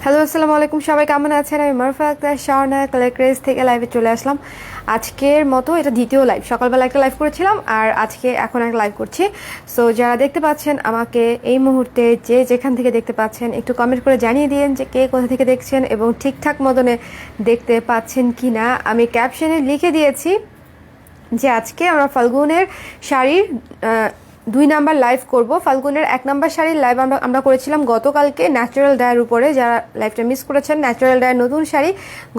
Hello, আসসালামু আলাইকুম। সবাই কেমন আছেন? আমি মারফা আক্তার শাওনা কালার ক্রেজ থেকে লাইভে চলে আসলাম। আজকের মতো এটা দ্বিতীয় লাইভ। সকালবেলা একটা লাইভ করেছিলাম আর আজকে এখন একটা লাইভ করছি। সো যারা দেখতে পাচ্ছেন আমাকে এই মুহূর্তে, যে যেখান থেকে দেখতে পাচ্ছেন, একটু কমেন্ট করে জানিয়ে দিন যে কে কোথা থেকে দেখছেন এবং ঠিকঠাক মতনে দেখতে পাচ্ছেন কি না। আমি ক্যাপশনে লিখে দিয়েছি যে আজকে আমরা ফাল্গুনের শাড়ির 2 নাম্বার লাইভ করব। ফাল্গুনের 1 নাম্বার শাড়ির লাইভ আমরা করেছিলাম গতকালকে ন্যাচারাল ডায়ের উপরে। যারা লাইভটা মিস করেছেন, ন্যাচারাল ডায়ের নতুন শাড়ি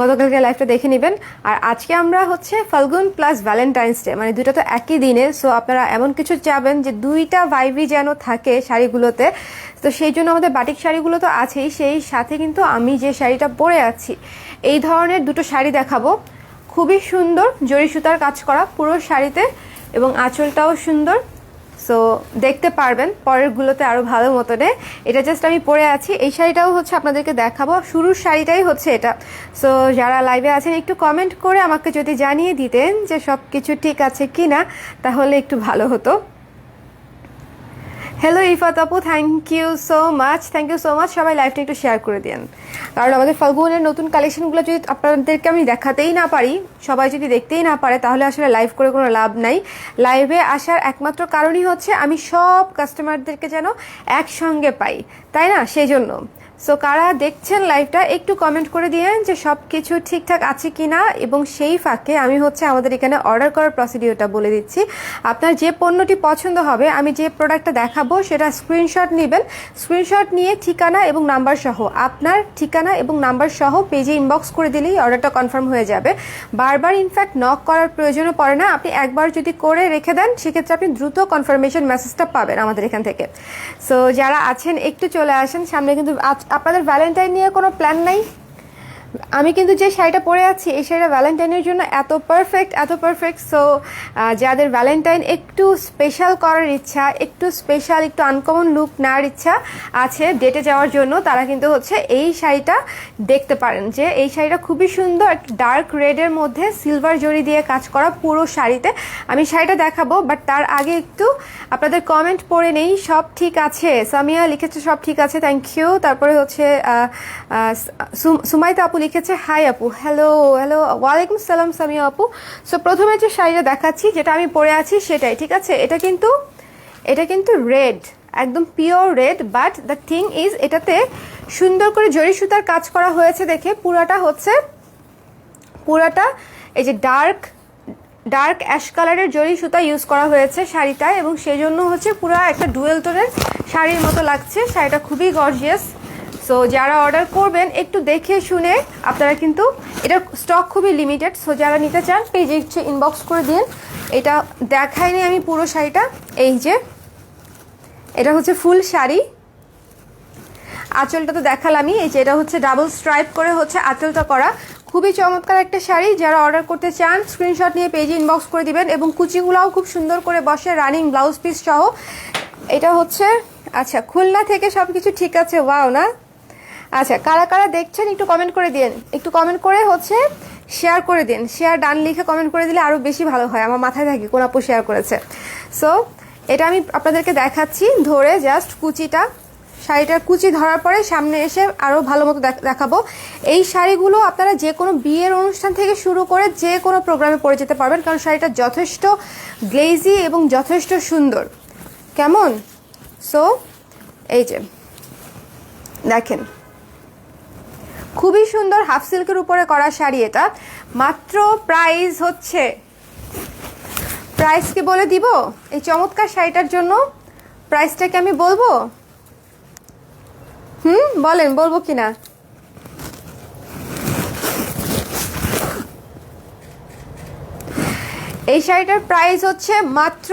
গতকালকে লাইভটা দেখে নেবেন। আর আজকে আমরা হচ্ছে ফাল্গুন প্লাস ভ্যালেন্টাইন্স ডে, মানে দুইটা তো একই দিনে। সো আপনারা এমন কিছু চাবেন যে দুইটা ভাইবই যেন থাকে শাড়িগুলোতে। তো সেই জন্য আমাদের বাটিক শাড়িগুলো তো আছেই, সেই সাথে কিন্তু আমি যে শাড়িটা পরে আছি এই ধরনের দুটো শাড়ি দেখাবো। খুবই সুন্দর জরি সুতার কাজ করা পুরো শাড়িতে এবং আঁচলটাও সুন্দর। সো দেখতে পারবেন পরেরগুলোতে আরও ভালো মতনে। এটা জাস্ট আমি পরে আছি, এই শাড়িটাও হচ্ছে আপনাদেরকে দেখাবো। শুরুর শাড়িটাই হচ্ছে এটা। সো যারা লাইভে আছেন একটু কমেন্ট করে আমাকে যদি জানিয়ে দিতেন যে সব কিছু ঠিক আছে কি না, তাহলে একটু ভালো হতো। হ্যালো ইফাত আপু, থ্যাংক ইউ সো মাচ। সবাই লাইভটা একটু শেয়ার করে দিন, কারণ আমাদের ফাল্গুনের নতুন কালেকশনগুলো যদি আপনাদেরকে আমি দেখাতেই না পারি, সবাই যদি দেখতেই না পারে, তাহলে আসলে লাইভ করে কোনো লাভ নাই। লাইভে আসার একমাত্র কারণই হচ্ছে আমি সব কাস্টমারদেরকে যেন একসঙ্গে পাই, তাই না? সেই জন্য। সো কারা দেখছেন লাইভটা একটু কমেন্ট করে দিয়েন যে সব কিছু ঠিকঠাক আছে কি না। এবং সেই ফাঁকে আমি হচ্ছে আমাদের এখানে অর্ডার করার প্রসিডিওরটা বলে দিচ্ছি। আপনার যে পণ্যটি পছন্দ হবে, আমি যে প্রোডাক্টটা দেখাবো সেটা স্ক্রিনশট নেবেন। স্ক্রিনশট নিয়ে ঠিকানা এবং নাম্বার সহ, আপনার ঠিকানা এবং নাম্বার সহ পেজে ইনবক্স করে দিলেই অর্ডারটা কনফার্ম হয়ে যাবে। বারবার ইনফ্যাক্ট নক করার প্রয়োজনও পড়ে না। আপনি একবার যদি করে রেখে দেন, সেক্ষেত্রে আপনি দ্রুত কনফার্মেশন মেসেজটা পাবেন আমাদের এখান থেকে। সো যারা আছেন একটু চলে আসেন সামনে। কিন্তু আপনাদের ভ্যালেন্টাইন নিয়ে কোনো প্ল্যান নাই? আমি কিন্তু যে শাড়িটা পরে আছি এই শাড়িটা ভ্যালেন্টাইনের জন্য এত পারফেক্ট। সো যাদের ভ্যালেন্টাইন একটু স্পেশাল করার ইচ্ছা, একটু স্পেশাল, একটু আনকমন লুক নেওয়ার ইচ্ছা আছে ডেটে যাওয়ার জন্য, তারা কিন্তু হচ্ছে এই শাড়িটা দেখতে পারেন। যে এই শাড়িটা খুবই সুন্দর, একটা ডার্ক রেডের মধ্যে সিলভার জরি দিয়ে কাজ করা পুরো শাড়িতে। আমি শাড়িটা দেখাবো, বাট তার আগে একটু আপনাদের কমেন্ট পড়ে নেই। সব ঠিক আছে, সামিয়া লিখেছে সব ঠিক আছে, থ্যাংক ইউ। তারপরে হচ্ছে সুমাইতা আপু লিখেছে হাই আপু। হ্যালো, ওয়ালাইকুম সালাম সামিয়া আপু। সো প্রথমে যে শাড়িটা দেখাচ্ছি, যেটা আমি পরে আছি সেটাই, ঠিক আছে? এটা কিন্তু রেড, একদম pure red. But the thing is, এটাতে সুন্দর করে জরি সুতার কাজ করা হয়েছে দেখে পুরাটা এই যে ডার্ক অ্যাশ কালারের জরি সুতা ইউজ করা হয়েছে শাড়িটায়, এবং সেই জন্য হচ্ছে পুরো একটা ডুয়েল টোনের শাড়ির মতো লাগছে। শাড়িটা খুবই গর্জিয়াস। সো যারা অর্ডার করবেন একটু দেখে শুনে আপনারা, কিন্তু এটা স্টক খুবই লিমিটেড। সো যারা নিতে চান পেজে হচ্ছে ইনবক্স করে দিন। এটা দেখাইনি আমি পুরো শাড়িটা। এই যে এটা হচ্ছে ফুল শাড়ি, আঁচলটা তো দেখালামই। এই যে এটা হচ্ছে ডাবল স্ট্রাইপ করে হচ্ছে আঁচলটা করা, খুবই চমৎকার একটা শাড়ি। যারা অর্ডার করতে চান স্ক্রিনশট নিয়ে পেজে ইনবক্স করে দিবেন। এবং কুচিগুলাও খুব সুন্দর করে বসে, রানিং ব্লাউজ পিস সহ। এটা হচ্ছে, আচ্ছা, খুলনা থেকে সব কিছু ঠিক আছে, ওয়াও না? আচ্ছা, কারা কারা দেখছেন একটু কমেন্ট করে দিন, একটু কমেন্ট করে হচ্ছে শেয়ার করে দিন। শেয়ার ডান লিখে কমেন্ট করে দিলে আরও বেশি ভালো হয়, আমার মাথায় থাকে কোন আপু শেয়ার করেছে। সো এটা আমি আপনাদেরকে দেখাচ্ছি ধরে, জাস্ট কুচিটা, শাড়িটার কুচি ধরার পরে সামনে এসে আরও ভালো মতো দেখাবো। এই শাড়িগুলো আপনারা যে কোনো বিয়ের অনুষ্ঠান থেকে শুরু করে যে কোনো প্রোগ্রামে পরে যেতে পারবেন, কারণ শাড়িটা যথেষ্ট গ্লেজি এবং যথেষ্ট সুন্দর। কেমন? সো এই যে দেখেন, খুবই সুন্দর হাফ সিল্কের উপরে করা শাড়ি এটা। মাত্র প্রাইস হচ্ছে, প্রাইস কি বলে দিব এই চমৎকার শাড়িটার জন্য? প্রাইসটাকে আমি বলবো? বলেন, বলবো কিনা? এই শাড়িটার প্রাইস হচ্ছে মাত্র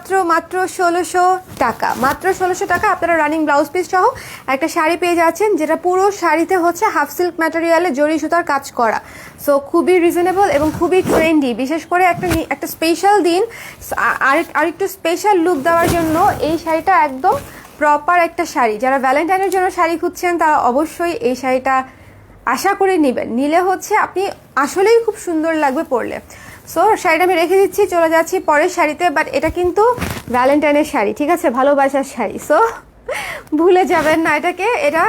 1600 টাকা। মাত্র 1600 টাকা আপনারা রানিং ব্লাউজ পিস সহ একটা শাড়ি পেয়ে যাচ্ছেন, যেটা পুরো শাড়িতে হচ্ছে হাফ সিল্ক ম্যাটেরিয়ালে জরি সুতার কাজ করা। সো খুবই রিজনেবল এবং খুবই ট্রেন্ডি। বিশেষ করে একটা স্পেশাল দিন আর একটু স্পেশাল লুক দেওয়ার জন্য এই শাড়িটা একদম প্রপার একটা শাড়ি। যারা ভ্যালেন্টাইনের জন্য শাড়ি খুঁজছেন তারা অবশ্যই এই শাড়িটা আশা করে নেবেন। নিলে হচ্ছে আপনি আসলেই খুব সুন্দর লাগবে পরলে। সো শাড়িটা আমি রেখে দিচ্ছি, চলে যাচ্ছি পরের শাড়িতে। বাট এটা কিন্তু ভ্যালেন্টাইনের শাড়ি, ঠিক আছে? ভালোবাসার শাড়ি। সো ভুলে যাবেন না এটাকে। এটা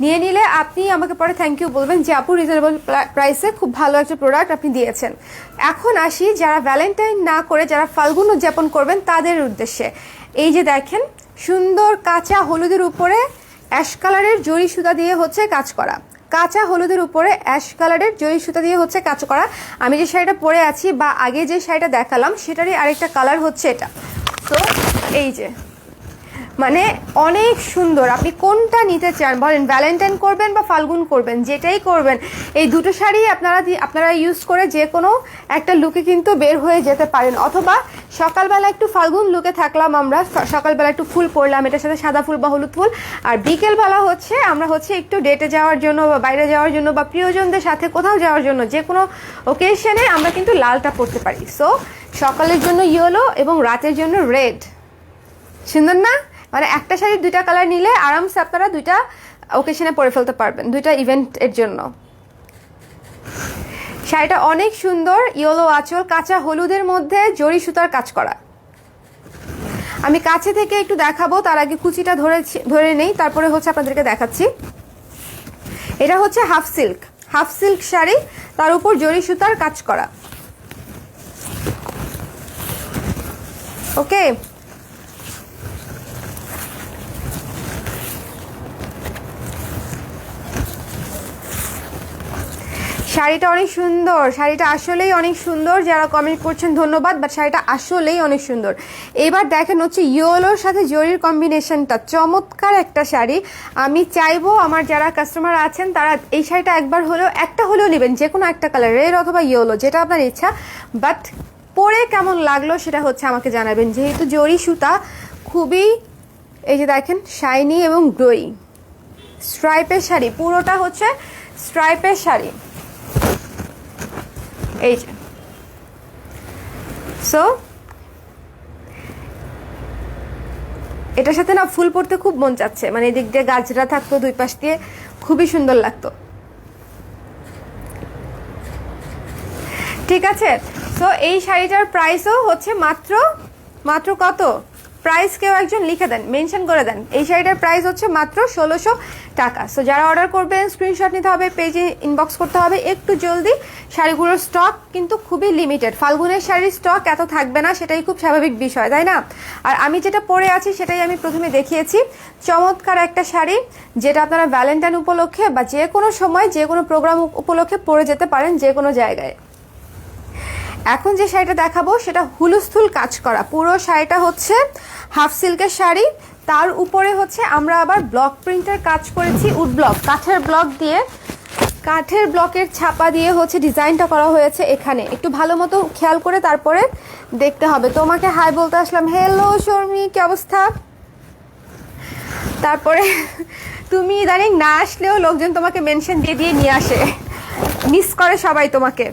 নিয়ে নিলে আপনি আমাকে পরে থ্যাংক ইউ বলবেন যে আপু রিজনেবল প্রাইসে খুব ভালো একটা প্রোডাক্ট আপনি দিয়েছেন। এখন আসি যারা ভ্যালেন্টাইন না করে যারা ফাল্গুন উদযাপন করবেন তাদের উদ্দেশ্যে। এই যে দেখেন সুন্দর কাঁচা হলুদের উপরে অ্যাশ কালারের জরি সুতা দিয়ে হচ্ছে কাজ করা, কাঁচা হলুদের উপরে অ্যাশ কালারের জরি সুতা দিয়ে হচ্ছে কাজ করা। আমি যে শাড়িটা পরে আছি বা আগে যে শাড়িটা দেখালাম সেটারই আরেকটা কালার হচ্ছে এটা। তো এই যে মানে অনেক সুন্দর, আপনি কোনটা নিতে চান বলেন, ভ্যালেন্টাইন করবেন বা ফাল্গুন করবেন, যেটাই করবেন এই দুটো শাড়ি আপনারা ইউজ করে যে কোনো একটা লুকে কিন্তু বের হয়ে যেতে পারেন। অথবা সকালবেলা একটু ফাল্গুন লুকে থাকলাম, আমরা সকালবেলা একটু ফুল পরলাম এটার সাথে সাদা ফুল বা হলুদ ফুল, আর বিকেলবেলা হচ্ছে আমরা হচ্ছে একটু ডেটে যাওয়ার জন্য বা বাইরে যাওয়ার জন্য বা প্রিয়জনদের সাথে কোথাও যাওয়ার জন্য যে কোনো ওকেশনে আমরা কিন্তু লালটা পরতে পারি। সো সকালের জন্য ইয়েলো এবং রাতের জন্য রেড, সুন্দর না? মানে একটা শাড়ির দুইটা কালার নিলে আরামসে আপনারা দুইটা ওকেশনে পরে ফেলতে পারবেন, দুইটা ইভেন্টের জন্য। শাড়িটা অনেক সুন্দর, ইয়েলো আঁচল, কাঁচা হলুদের মধ্যে জরি সুতার কাজ করা। আমি কাছে থেকে একটু দেখাবো, তার আগে কুচিটা ধরে নেই, তারপরে হচ্ছে আপনাদেরকে দেখাচ্ছি। এটা হচ্ছে হাফ সিল্ক শাড়ি, তার উপর জরি সুতার কাজ করা। ওকে, শাড়িটা অনেক সুন্দর, শাড়িটা আসলেই অনেক সুন্দর। যারা কমেন্ট করছেন ধন্যবাদ, বাট শাড়িটা আসলেই অনেক সুন্দর। এবার দেখেন হচ্ছে ইয়েলোর সাথে জরির কম্বিনেশনটা, চমৎকার একটা শাড়ি। আমি চাইবো আমার যারা কাস্টমার আছেন তারা এই শাড়িটা একটা হলেও নেবেন, যে কোনো একটা কালার, রেড অথবা ইয়েলো, যেটা আপনার ইচ্ছা। বাট পরে কেমন লাগলো সেটা হচ্ছে আমাকে জানাবেন, যেহেতু জরি সুতা খুবই, এই যে দেখেন শাইনি এবং গ্লোয়িং স্ট্রাইপের শাড়ি, পুরোটা হচ্ছে স্ট্রাইপের শাড়ি। এই যে সো এটার সাথে না ফুল পরতে খুব মন চাচ্ছে, মানে এদিক দিয়ে গাজরা থাকতো দুই পাশ দিয়ে, খুবই সুন্দর লাগতো। ঠিক আছে, সো এই শাড়িটার প্রাইসও হচ্ছে মাত্র কত প্রাইস, কেউ একজন লিখে দেন, মেনশন করে দেন। এই শাড়িটার প্রাইস হচ্ছে মাত্র 1600 টাকা। সো যারা অর্ডার করবেন স্ক্রিনশট নিতে হবে, পেজে ইনবক্স করতে হবে একটু জলদি। শাড়িগুলোর স্টক কিন্তু খুবই লিমিটেড, ফাল্গুনের শাড়ির স্টক এত থাকবে না, সেটাই খুব স্বাভাবিক বিষয়, তাই না? আর আমি যেটা পরে আছি সেটাই আমি প্রথমে দেখিয়েছি, চমৎকার একটা শাড়ি, যেটা আপনারা ভ্যালেন্টাইন উপলক্ষে বা যে কোনো সময় যে কোনো প্রোগ্রাম উপলক্ষে পরে যেতে পারেন যে কোনো জায়গায়। এখন যে শাড়িটা দেখাবো সেটা হুলুস্থুল কাজ করা, পুরো শাড়িটা হচ্ছে হাফ সিল্কের শাড়ি, তার উপরে হচ্ছে আমরা আবার ব্লক প্রিন্টের কাজ করেছি, উড ব্লক, কাঠের ব্লকের ছাপা দিয়ে হচ্ছে ডিজাইনটা করা হয়েছে। এখানে একটু ভালো মতো খেয়াল করে তারপরে দেখতে হবে। তোমাকে হাই বলতে আসলাম, হ্যালো শর্মি, কি অবস্থা? তারপরে তুমি ইদানিং না আসলেও লোকজন তোমাকে মেনশন দিয়ে দিয়ে নিয়ে আসে, মিস করে সবাই তোমাকে।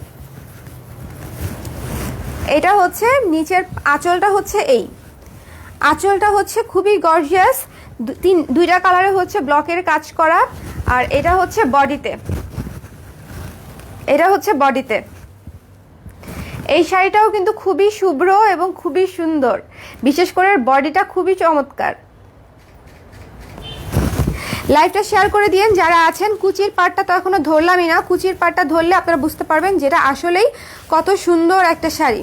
এটা হচ্ছে নিচের আঁচলটা হচ্ছে, এই আঁচলটা হচ্ছে খুবই গর্জিয়াস, দুইটা কালারে হচ্ছে ব্লকের কাজ করা। আর এটা হচ্ছে বডিতে, এই শাড়িটাও কিন্তু খুবই শুভ্র এবং খুবই সুন্দর, বিশেষ করে বডিটা খুবই চমৎকার। লাইভটা শেয়ার করে দিয়েন যারা আছেন। কুচির পাটটা তো এখনো ধরলামই না, কুচির পাটটা ধরলে আপনারা বুঝতে পারবেন যেটা আসলেই কত সুন্দর একটা শাড়ি।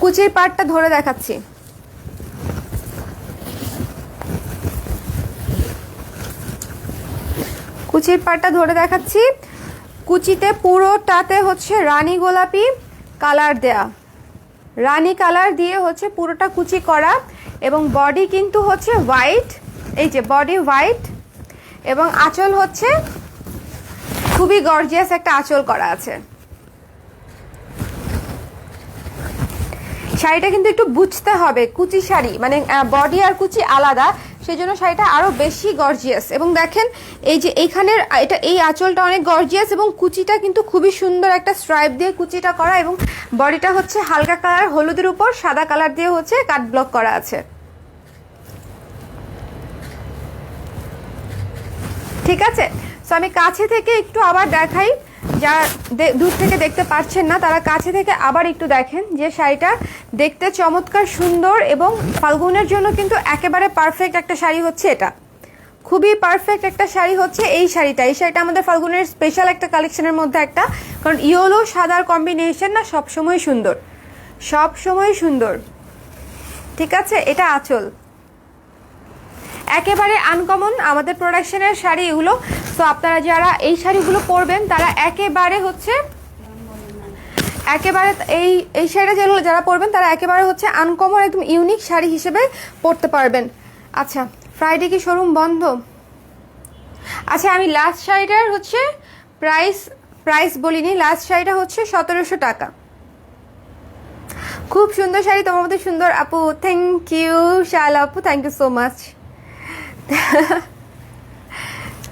কুচির পাটটা ধরে দেখাচ্ছি, কুচির পাটটা ধরে দেখাচ্ছি। কুচিতে পুরোটাতে হচ্ছে রানী গোলাপি কালার দেয়া, রানী কালার দিয়ে হচ্ছে পুরোটা কুচি করা, এবং বডি কিন্তু হচ্ছে হোয়াইট, এই যে বডি হোয়াইট, এবং আঁচল হচ্ছে খুবই গর্জিয়াস একটা আঁচল করা আছে। শাড়িটা কিন্তু একটু বুঝতে হবে, কুচি শাড়ি মানে বডি আর কুচি আলাদা, সেই জন্য শাড়িটা আরো বেশি গর্জিয়াস। এবং দেখেন এই যে এইখানের এই আঁচলটা অনেক গর্জিয়াস, এবং কুচিটা কিন্তু খুবই সুন্দর একটা স্ট্রাইপ দিয়ে কুচিটা করা, এবং বডিটা হচ্ছে হালকা কালার হলুদের উপর সাদা কালার দিয়ে হচ্ছে কাট ব্লক করা আছে। ঠিক আছে, সো আমি কাছে থেকে একটু আবার দেখাই, যারা দূর থেকে দেখতে পাচ্ছেন না তারা কাছে থেকে আবার একটু দেখেন যে শাড়িটা দেখতে চমৎকার সুন্দর, এবং ফাল্গুনের জন্য কিন্তু একেবারে পারফেক্ট একটা শাড়ি হচ্ছে এটা। খুবই পারফেক্ট একটা শাড়ি হচ্ছে এই শাড়িটা। এই শাড়িটা আমাদের ফাল্গুনের স্পেশাল একটা কালেকশনের মধ্যে একটা, কারণ ইয়েলো সাদার কম্বিনেশন না সবসময় সুন্দর, সবসময় সুন্দর। ঠিক আছে, এটা আঁচল, একেবারে আনকমন আমাদের প্রোডাকশনের শাড়ি এগুলো। তো আপনারা যারা এই শাড়িগুলো পরবেন তারা একেবারে হচ্ছে একেবারে এই শাড়িটা যেগুলো যারা পরবেন তারা একেবারে হচ্ছে আনকমন একদম ইউনিক শাড়ি হিসেবে পরতে পারবেন। আচ্ছা, ফ্রাইডে কি শোরুম বন্ধ? আচ্ছা, আমি লাস্ট শাড়িটার হচ্ছে প্রাইস বলিনি। লাস্ট শাড়িটা হচ্ছে 1700 টাকা। খুব সুন্দর শাড়ি, তোমার মধ্যে সুন্দর আপু। থ্যাংক ইউ শালা আপু, থ্যাংক ইউ সো মাচ।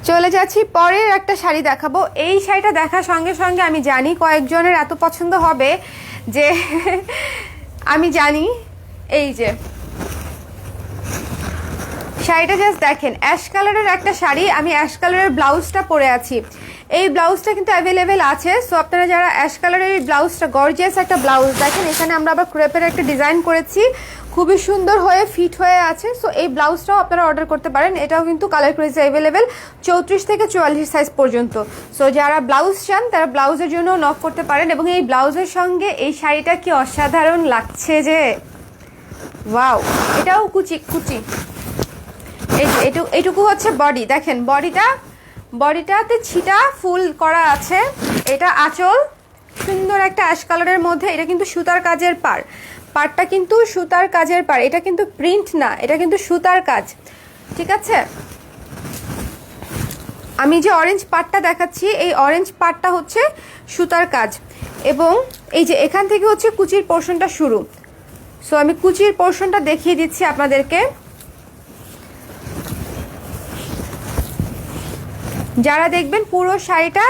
চলে যাচ্ছি পরের একটা শাড়ি দেখাবো। এই শাড়িটা দেখার সঙ্গে সঙ্গে আমি জানি কয়েকজনের এত পছন্দ হবে যে আমি জানি। এই যে শাড়িটা জাস্ট দেখেন, অ্যাশ কালারের একটা শাড়ি। আমি অ্যাশ কালারের ব্লাউজটা পরে আছি। এই ব্লাউজটা কিন্তু অ্যাভেলেবেল আছে। সো আপনারা যারা অ্যাশ কালারের এই ব্লাউজটা, গর্জিয়াস একটা ব্লাউজ দেখেন, এখানে আমরা আবার ক্রেপের একটা ডিজাইন করেছি, খুবই সুন্দর হয়ে ফিট হয়ে আছে। সো এই ব্লাউজটাও আপনারা অর্ডার করতে পারেন। এটাও কিন্তু কালার ক্রেজে অ্যাভেলেবেল 34 থেকে 44 সাইজ পর্যন্ত। সো যারা ব্লাউজ চান তারা ব্লাউজের জন্য নক করতে পারেন। এবং এই ব্লাউজের সঙ্গে এই শাড়িটা কি অসাধারণ লাগছে যে, ওয়াও। এটাও কুচি। এই যে এইটুকু হচ্ছে বডি, দেখেন বডিটাতে ছিটা ফুল করা আছে। এটা আঁচল, সুন্দর একটা অ্যাশ কালারের মধ্যে। এটা কিন্তু সুতার কাজের পাড়টা কিন্তু সুতার কাজের পাড়, এটা কিন্তু প্রিন্ট না, এটা কিন্তু সুতার কাজ। ঠিক আছে, আমি যে অরেঞ্জ পাড়টা দেখাচ্ছি এই অরেঞ্জ পাড়টা হচ্ছে সুতার কাজ। এবং এই যে এখান থেকে হচ্ছে কুচির পোর্শনটা শুরু। সো আমি কুচির পোর্শনটা দেখিয়ে দিচ্ছি আপনাদেরকে। যারা দেখবেন পুরো শাড়িটা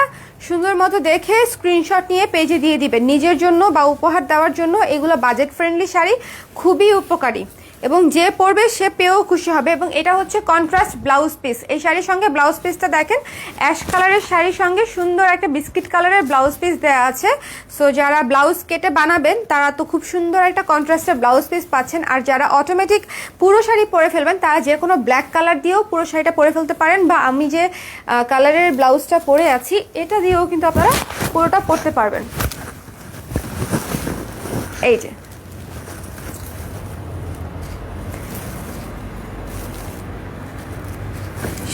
সুন্দর মতো দেখে স্ক্রিনশট নিয়ে পেজে দিয়ে দিবেন নিজের জন্য বা উপহার দেওয়ার জন্য। এগুলো বাজেট ফ্রেন্ডলি শাড়ি, খুবই উপকারী এবং যে পরবে সে পেয়েও খুশি হবে। এবং এটা হচ্ছে কন্ট্রাস্ট ব্লাউজ পিস। এই শাড়ির সঙ্গে ব্লাউজ পিসটা দেখেন, অ্যাশ কালারের শাড়ির সঙ্গে সুন্দর একটা বিস্কিট কালারের ব্লাউজ পিস দেওয়া আছে। সো যারা ব্লাউজ কেটে বানাবেন তারা তো খুব সুন্দর একটা কন্ট্রাস্টের ব্লাউজ পিস পাচ্ছেন। আর যারা অটোমেটিক পুরো শাড়ি পরে ফেলবেন তারা যে কোনো ব্ল্যাক কালার দিয়েও পুরো শাড়িটা পরে ফেলতে পারেন, বা আমি যে কালারের ব্লাউজটা পরে আছি এটা দিয়েও কিন্তু আপনারা পুরোটা পরতে পারবেন। এই যে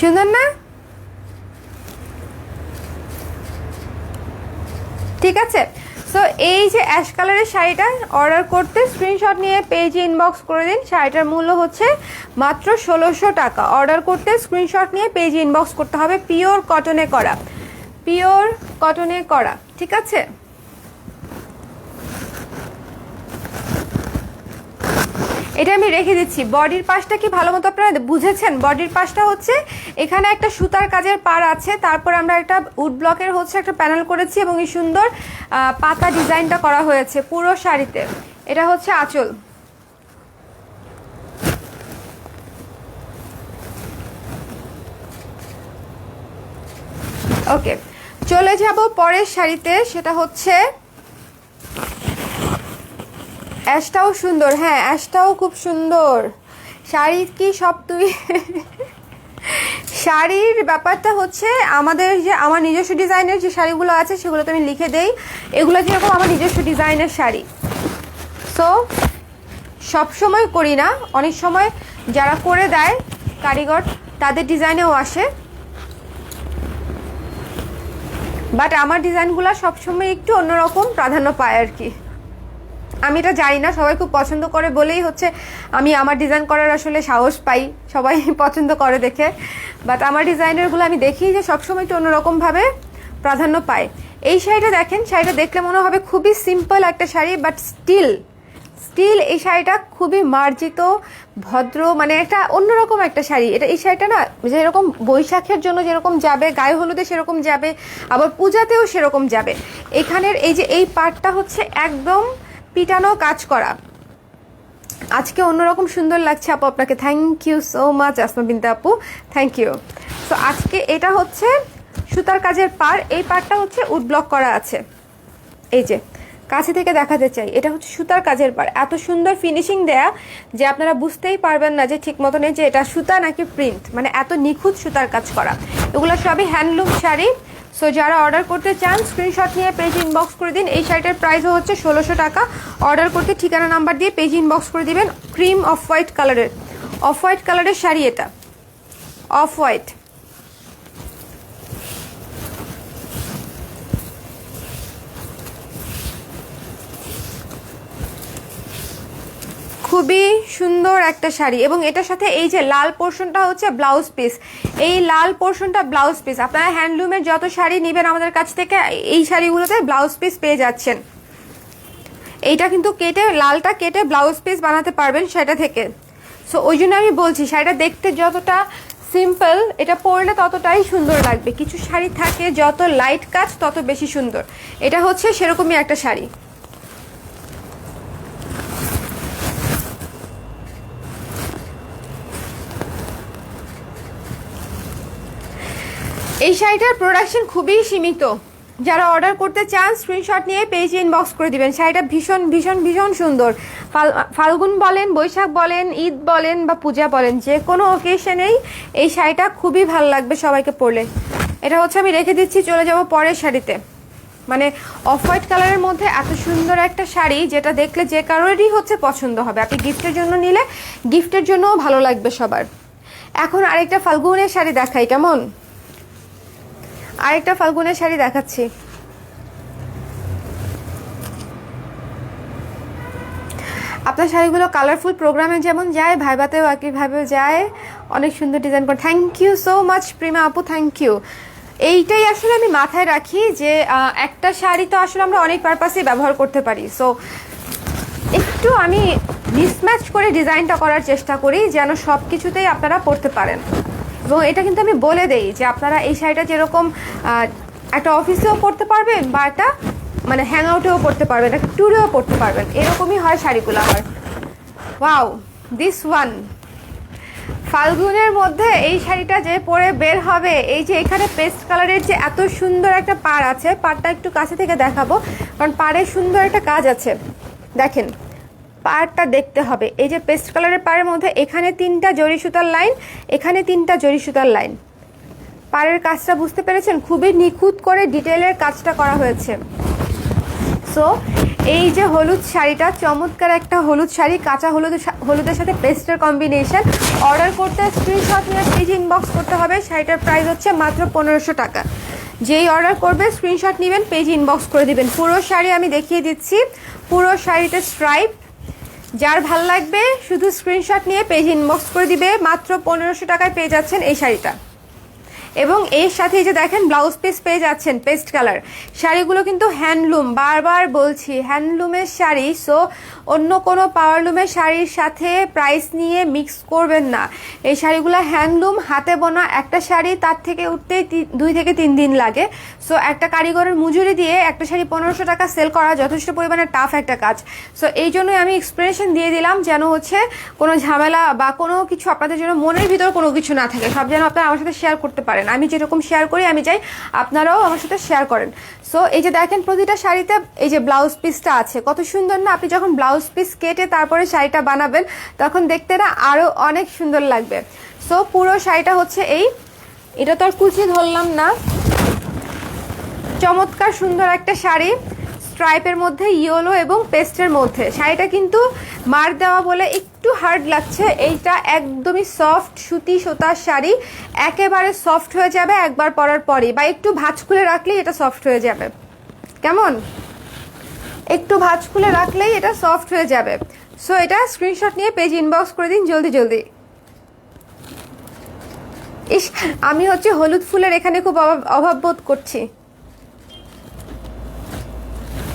সুন্দর না? ঠিক আছে, সো এই যে অ্যাশ কালারের শাড়িটা অর্ডার করতে স্ক্রিনশট নিয়ে পেজে ইনবক্স করে দিন। শাড়িটার মূল্য হচ্ছে মাত্র 1600 টাকা। অর্ডার করতে স্ক্রিনশট নিয়ে পেজে ইনবক্স করতে হবে। পিওর কটনে করা, ঠিক আছে। এটা আমি রেখে দিচ্ছি। বডির পাশটা কি ভালো মতো আপনারা বুঝেছেন? বডির পাশটা হচ্ছে এখানে একটা সুতার কাজের পাড় আছে, তারপর আমরা একটা উড ব্লকের হচ্ছে একটা প্যানেল করেছি এবং এই সুন্দর পাতা ডিজাইনটা করা হয়েছে পুরো শাড়িতে। এটা হচ্ছে আঁচল। ওকে, চলে যাব পরের শাড়িতে। সেটা হচ্ছে অ্যাশটাও সুন্দর। হ্যাঁ, অ্যাশটাও খুব সুন্দর। শাড়ি কি সব তুই শাড়ির ব্যাপারটা হচ্ছে আমাদের যে আমার নিজস্ব ডিজাইনের যে শাড়িগুলো আছে সেগুলো তো আমি লিখে দেই। এগুলো যেরকম আমার নিজস্ব ডিজাইনের শাড়ি। সো সবসময় করি না, অনেক সময় যারা করে দেয় কারিগর তাদের ডিজাইনেও আসে, বাট আমার ডিজাইনগুলো সবসময় একটু অন্যরকম প্রাধান্য পায় আর কি। আমি এটা জানি না, সবাই খুব পছন্দ করে বলেই হচ্ছে আমি আমার ডিজাইন করার আসলে সাহস পাই, সবাই পছন্দ করে দেখে। বাট আমার ডিজাইনারগুলো আমি দেখি যে সবসময় একটু অন্যরকমভাবে প্রাধান্য পায়। এই শাড়িটা দেখেন, শাড়িটা দেখলে মনে হবে খুবই সিম্পল একটা শাড়ি, বাট স্টিল এই শাড়িটা খুবই মার্জিত, ভদ্র, মানে একটা অন্যরকম একটা শাড়ি। এই শাড়িটা না যেরকম বৈশাখের জন্য যেরকম যাবে, গায়ে হলুদে সেরকম যাবে, আবার পূজাতেও সেরকম যাবে। এখানের এই যে এই পার্টটা হচ্ছে একদম পিটানো কাজ করা। আজকে অন্যরকম সুন্দর লাগছে আপু, আপনাকে thank you so much Asma Binte আপু, থ্যাংক ইউ। সো আজকে এটা হচ্ছে সুতার কাজের পাড়, এই পাড়টা হচ্ছে উড ব্লক করা আছে। এই যে কাছে থেকে দেখাতে চাই, এটা হচ্ছে সুতার কাজের পাড়, এত সুন্দর ফিনিশিং দেয়া যে আপনারা বুঝতেই পারবেন না যে ঠিক মতন যে এটা সুতা নাকি প্রিন্ট, মানে এত নিখুঁত সুতার কাজ করা। এগুলো সবই হ্যান্ডলুম শাড়ি। সো যারা অর্ডার করতে চান স্ক্রিনশট নিয়ে পেজ ইনবক্স করে দিন। এই শাড়িটার প্রাইসও হচ্ছে 1600 টাকা। অর্ডার করতে ঠিকানা নাম্বার দিয়ে পেজ ইনবক্স করে দিবেন। ক্রিম অফ হোয়াইট কালারের শাড়ি, এটা অফ হোয়াইট, খুবই সুন্দর একটা শাড়ি। এবং এটার সাথে এই যে লাল পোর্শনটা হচ্ছে ব্লাউজ পিস, এই লাল পোর্শনটা ব্লাউজ পিস। আপনারা হ্যান্ডলুমের যত শাড়ি নেবেন আমাদের কাছ থেকে এই শাড়িগুলোতে ব্লাউজ পিস পেয়ে যাচ্ছেন। এইটা কিন্তু কেটে, লালটা কেটে ব্লাউজ পিস বানাতে পারবেন সেটা থেকে। সো ওই জন্য আমি বলছি শাড়িটা দেখতে যতটা সিম্পল, এটা পরলে ততটাই সুন্দর লাগবে। কিছু শাড়ি থাকে যত লাইট কাজ তত বেশি সুন্দর, এটা হচ্ছে সেরকমই একটা শাড়ি। এই শাড়িটার প্রোডাকশন খুবই সীমিত। যারা অর্ডার করতে চান স্ক্রিনশট নিয়ে পেজে ইনবক্স করে দিবেন। শাড়িটা ভীষণ ভীষণ ভীষণ সুন্দর। ফাল্গুন বলেন, বৈশাখ বলেন, ঈদ বলেন বা পূজা বলেন, যে কোনো অকেশনেই এই শাড়িটা খুবই ভালো লাগবে সবাইকে পরলে। এটা হচ্ছে আমি রেখে দিচ্ছি, চলে যাব পরের শাড়িতে। মানে অফ হোয়াইট কালারের মধ্যে এত সুন্দর একটা শাড়ি যেটা দেখলে যে কারোরই হচ্ছে পছন্দ হবে। আপনি গিফটের জন্য নিলে গিফটের জন্যও ভালো লাগবে সবার। এখন আরেকটা ফাল্গুনের শাড়ি দেখাই, কেমন? আরেকটা ফাল্গুনের শাড়ি দেখাচ্ছি। আপনার শাড়িগুলো কালারফুল প্রোগ্রামে যেমন যায়, ভাইবাতেও একইভাবে যায়, অনেক সুন্দর ডিজাইন করে। Thank you so much Prima আপু, থ্যাংক ইউ। এইটাই আসলে আমি মাথায় রাখি যে একটা শাড়ি তো আসলে আমরা অনেক পারপাসেই ব্যবহার করতে পারি। সো একটু আমি মিসম্যাচ করে ডিজাইনটা করার চেষ্টা করি যেন সব কিছুতেই আপনারা পরতে পারেন। এবং এটা কিন্তু আমি বলে দেই যে আপনারা এই শাড়িটা যেরকম একটা অফিসেও পরতে পারবেন বা একটা মানে হ্যাং আউটেও পরতে পারবেন, একটা ট্যুরেও পরতে পারবেন, এরকমই হয় শাড়িগুলো আমার। ওয়াও, দিস ওয়ান ফাল্গুনের মধ্যে এই শাড়িটা যে পরে বের হবে, এই যে এখানে পেস্ট কালারের যে এত সুন্দর একটা পাড় আছে, পাড়টা একটু কাছে থেকে দেখাবো কারণ পাড়ে সুন্দর একটা কাজ আছে। দেখেন পাড়টা দেখতে হবে, এই যে পেস্ট কালারের পাড়ের মধ্যে এখানে 3টা জরি সুতার লাইন, এখানে 3টা জরি সুতার লাইন। পাড়ের কাজটা বুঝতে পেরেছেন? খুবই নিখুঁত করে ডিটেইলের কাজটা করা হয়েছে। সো এই যে হলুদ শাড়িটা, চমৎকার একটা হলুদ শাড়ি, কাঁচা হলুদের সাথে পেস্টের কম্বিনেশন। অর্ডার করতে স্ক্রিনশট নিয়ে পেজ ইনবক্স করতে হবে। শাড়িটার প্রাইস হচ্ছে মাত্র 1500 টাকা। যেই অর্ডার করবে স্ক্রিনশট নেবেন, পেজ ইনবক্স করে দিবেন। পুরো শাড়ি আমি দেখিয়ে দিচ্ছি, পুরো শাড়িতে স্ট্রাইপ। যার ভাল লাগবে শুধু স্ক্রিনশট নিয়ে পেজ ইনবক্স করে দিবে। মাত্র 1500 টাকায় পেয়ে যাচ্ছেন এই শাড়িটা। এবং এর সাথে যে দেখেন ব্লাউজ পিস পেয়ে যাচ্ছেন পেস্ট কালার। শাড়িগুলো কিন্তু হ্যান্ডলুম, বারবার বলছি হ্যান্ডলুমের শাড়ি। সো অন্য কোনো পাওয়ারলুমের শাড়ির সাথে প্রাইস নিয়ে মিক্স করবেন না। এই শাড়িগুলো হ্যান্ডলুম, হাতে বোনা। একটা শাড়ি তার থেকে উঠতে 2 থেকে 3 দিন লাগে। সো একটা কারিগরের মজুরি দিয়ে একটা শাড়ি 1500 টাকা সেল করা যথেষ্ট পরিমাণে টাফ একটা কাজ। সো এই জন্যই আমি এক্সপ্লেনেশন দিয়ে দিলাম যেন হচ্ছে কোনো ঝামেলা বা কোনো কিছু আপনাদের জন্য মনের ভিতর কোনো কিছু না থাকে, সব যেন আপনারা আমার সাথে শেয়ার করতে পারেন। আমি যেরকম শেয়ার করি আমি চাই আপনারাও আমার সাথে শেয়ার করেন। সো এই যে দেখেন প্রতিটা শাড়িতে এই যে ব্লাউজ পিসটা আছে, কত সুন্দর না? আপনি যখন ব্লাউজ পিস কেটে তারপরে শাড়িটা বানাবেন তখন দেখতে না আরও অনেক সুন্দর লাগবে। সো পুরো শাড়িটা হচ্ছে এটা তো আর কুচি ধরলাম না, চমৎকার সুন্দর একটা শাড়ি, স্ট্রাইপের মধ্যে ইয়েলো এবং পেস্টের মধ্যে। শাড়িটা কিন্তু মার দেওয়া বলে একটু হার্ড লাগছে। এইটা একদমই সফট সুতি সুতার শাড়ি, একেবারে সফট হয়ে যাবে একবার পরার পরই, বা একটু ভাঁজ খুলে রাখলেই এটা সফট হয়ে যাবে। কেমন? একটু ভাঁজ খুলে রাখলেই এটা সফট হয়ে যাবে। সো এটা স্ক্রিনশট নিয়ে পেজ ইনবক্স করে দিন জলদি জলদি। ইস, আমি হচ্ছে হলুদ ফুলের এখানে খুব অভাব বোধ করছি।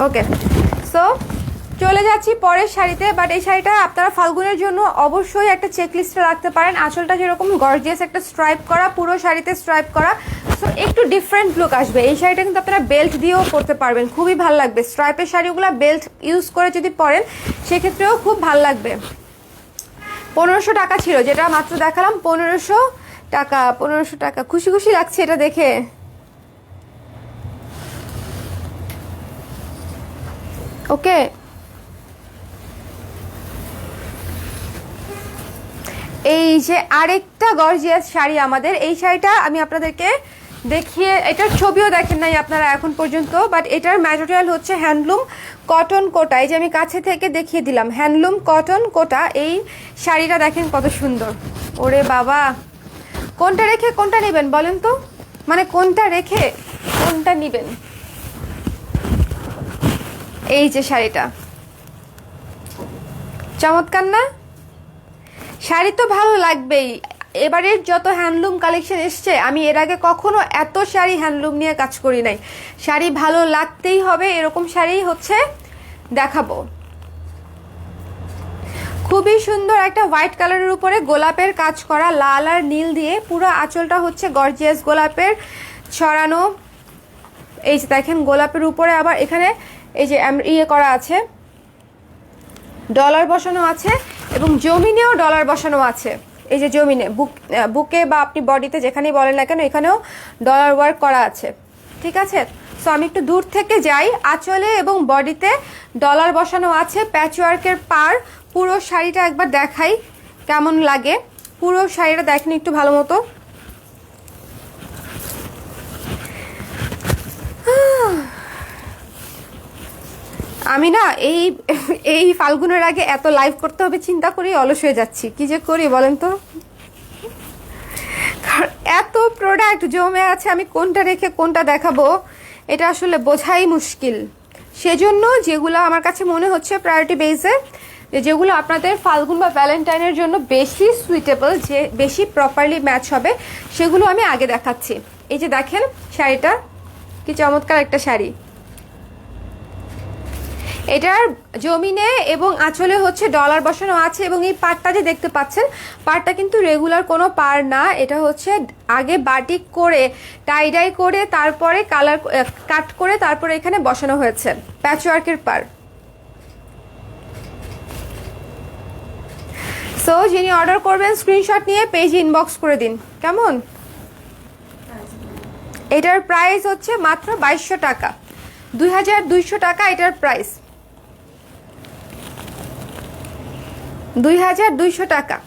ওকে, সো চলে যাচ্ছি পরের শাড়িতে। বাট এই শাড়িটা আপনারা ফাল্গুনের জন্য অবশ্যই একটা চেকলিস্টে রাখতে পারেন। আঁচলটা যেরকম গর্জিয়াস একটা স্ট্রাইপ করা, পুরো শাড়িতে স্ট্রাইপ করা, সো একটু ডিফারেন্ট লুক আসবে। এই শাড়িটা কিন্তু আপনারা বেল্ট দিয়েও পরতে পারবেন, খুবই ভালো লাগবে। স্ট্রাইপের শাড়িগুলো বেল্ট ইউজ করে যদি পরেন সেক্ষেত্রেও খুব ভালো লাগবে। 1500 টাকা ছিল, যেটা মাত্র দেখালাম 1500 টাকা। 1500 টাকা, খুশি খুশি লাগছে এটা দেখে। ওকে, এই যে আরেকটা গর্জিয়াস শাড়ি আমাদের, এই শাড়িটা আমি আপনাদেরকে দেখিয়ে, এটার ছবিও দেখেন নাই আপনারা এখন পর্যন্ত, বাট এটার ম্যাটেরিয়াল হচ্ছে হ্যান্ডলুম কটন কোটা। এই যে আমি কাছে থেকে দেখিয়ে দিলাম, হ্যান্ডলুম কটন কোটা। এই শাড়িটা দেখেন কত সুন্দর। ওরে বাবা, কোনটা রেখে কোনটা নেবেন বলেন তো, মানে কোনটা রেখে কোনটা নেবেন? এই যে শাড়িটা চমৎকার না? শাড়ি তো ভালো লাগবেই। এবারের যত হ্যান্ডলুম কালেকশন এসছে, আমি এর আগে কখনো এত শাড়ি হ্যান্ডলুম নিয়ে কাজ করি নাই। শাড়ি ভালো লাগতেই হবে, এরকম শাড়ি হচ্ছে দেখাবো। খুবই সুন্দর একটা হোয়াইট কালারের উপরে গোলাপের কাজ করা, লাল আর নীল দিয়ে পুরো আঁচলটা হচ্ছে গর্জিয়াস গোলাপের ছড়ানো। এই যে দেখেন গোলাপের উপরে আবার এখানে এই যে ইয়ে করা আছে, ডলার বসানো আছে, এবং জমিনেও ডলার বসানো আছে। এই যে জমিনে বুকে বা আপনি বডিতে যেখানেই বলেন না কেন, এখানেও ডলার ওয়ার্ক করা আছে, ঠিক আছে? সো আমি একটু দূর থেকে যাই, আঁচলে এবং বডিতে ডলার বসানো আছে, প্যাচওয়ার্কের পার। পুরো শাড়িটা একবার দেখাই কেমন লাগে, পুরো শাড়িটা দেখেন একটু ভালো মতো। আমি না এই ফাল্গুনের আগে এত লাইভ করতে হবে চিন্তা করি অলস হয়ে যাচ্ছি, কি যে করি বলেন তো। এত প্রোডাক্ট জমে আছে, আমি কোনটা রেখে কোনটা দেখাবো এটা আসলে বোঝাই মুশকিল। সেজন্য যেগুলো আমার কাছে মনে হচ্ছে প্রায়োরিটি বেসে, যেগুলো আপনাদের ফাল্গুন বা ভ্যালেন্টাইনের জন্য বেশি সুইটেবল, যে বেশি প্রপারলি ম্যাচ হবে, সেগুলো আমি আগে দেখাচ্ছি। এই যে দেখেন শাড়িটা কি চমৎকার একটা শাড়ি। এটার জমিনে এবং আঁচলে হচ্ছে ডলার বসানো আছে, এবং এই পাড়টা যে দেখতে পাচ্ছেন, পাড়টা কিন্তু রেগুলার কোনো পাড় না, এটা হচ্ছে আগে বাটিক করে টাইডাই করে তারপরে কালার কাট করে তারপরে এখানে বসানো হয়েছে প্যাচওয়ার্কের পাড়। সো যিনি অর্ডার করবেন স্ক্রিনশট নিয়ে পেজে ইনবক্স করে দিন, কেমন? এটার প্রাইস হচ্ছে মাত্র 2200 টাকা, 2200 টাকা এটার প্রাইস, 2200 টাকা।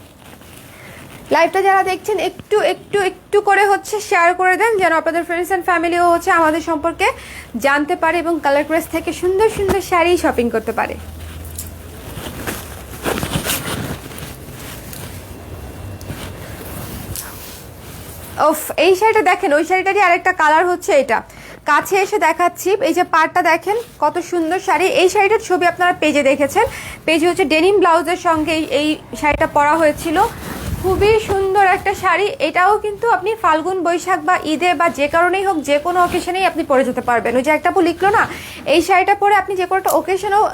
লাইভটা যারা দেখছেন একটু একটু একটু করে হচ্ছে শেয়ার করে দেন, যেন আপনাদের ফ্রেন্ডস অ্যান্ড ফ্যামিলিও হচ্ছে আমাদের সম্পর্কে জানতে পারে এবং কালার ক্রেস থেকে সুন্দর সুন্দর শাড়ি শপিং করতে পারে। ওফ, এই শাড়িটা দেখেন, ওই শাড়িটারই আরেকটা কালার হচ্ছে এটা, কাছে এসে দেখাচ্ছি। এই যে পাড়টা দেখেন কত সুন্দর শাড়ি। এই শাড়িটার ছবি আপনারা পেজে দেখেছেন, পেজে হচ্ছে ডেনিম ব্লাউজের সঙ্গে এই শাড়িটা পরা হয়েছিল। খুবই সুন্দর একটা শাড়ি। এটাও কিন্তু আপনি ফাল্গুন বৈশাখ বা ঈদে বা যে কারণেই হোক, যে কোনো অকেশনেই আপনি পরে যেতে পারবেন। ওই যে একটা আপু লিখলো না, এই শাড়িটা পরে আপনি যে কোনো একটা অকেশনেও